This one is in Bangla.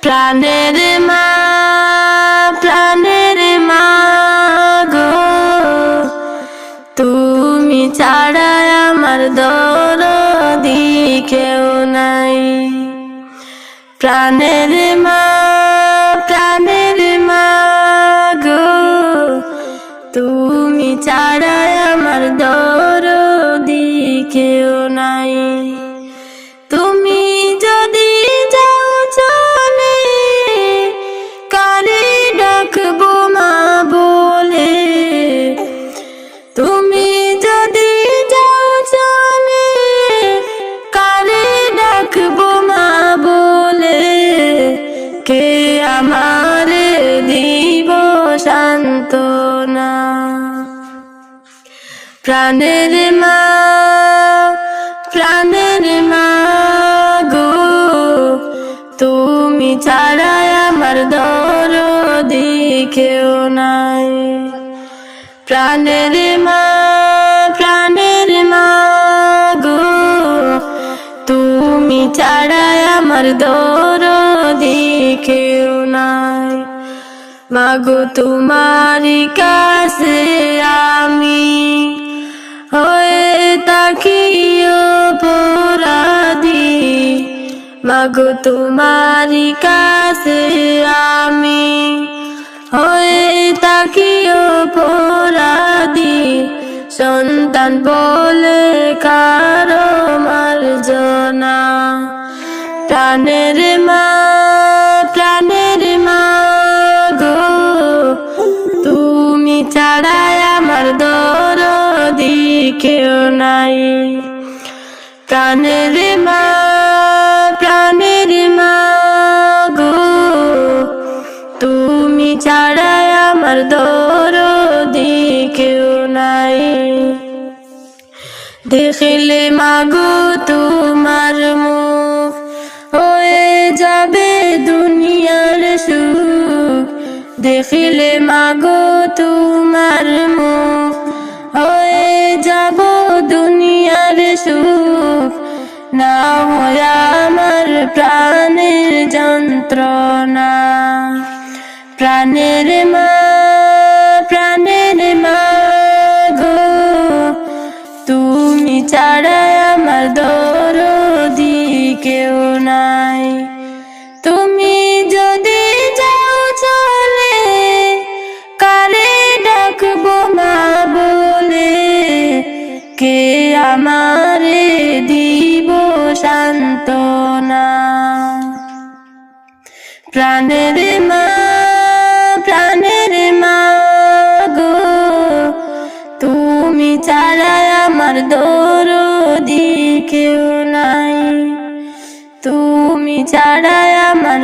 প্রাণের মা, প্রাণের মা গো, তুমি ছাড়া আমার দরদি কেউ নাই। প্রাণের মা, প্রাণের মা গো, তুমি ছাড়া আমার দরদি কেউ নাই। তুমি যদি যাও চলে, কারে ডাকবো মা বলে। তুমি যদি যাও চলে, কারে ডাকবো মা বলে। কে আমারে দিব সান্ত্বনা। প্রাণের মা, প্রাণের মা গো, তুমি ছাড়া আমার দরদি কেউ নাই। প্রাণের মা, প্রাণের মা গো, তুমি ছাড়া আমার দরদি কেউ নাই। মাগো তোমারি কাছে আমি হয়ে থাকি অপরাধী। মাগো তোমারি কাছে আমি হয়ে থাকি অপরাধী। সন্তান বলে কারো মার্জনা। প্রাণের মা, প্রাণের মা গো, তুমি ছাড়া আমার দরদি কেউ নাই। প্রাণের মা, প্রাণের মা গো, তুমি ছাড়া আমার দরদি কেউ নাই। দেখলে মাগো তোমার মুখ, হয়ে যাবে দুনিয়ার সুখ। দেখলে মাগো তোমার মুখ, হয়ে যাব দুনিয়ার সুখ। না হয় আমার প্রাণের যন্ত্রণা। প্রাণের মা, প্রাণের মা গো, তুমি ছাড়া আমার দরদি কেউ নাই। তুমি যদি যাও চলে, কারে ডাকবো মা বলে। কে আমারে দিব সান্ত্বনা। প্রাণের মা, প্রাণের মা গো, তুমি ছাড়া আমার দরদি কেউ নাই। তুমি ছাড়া আমার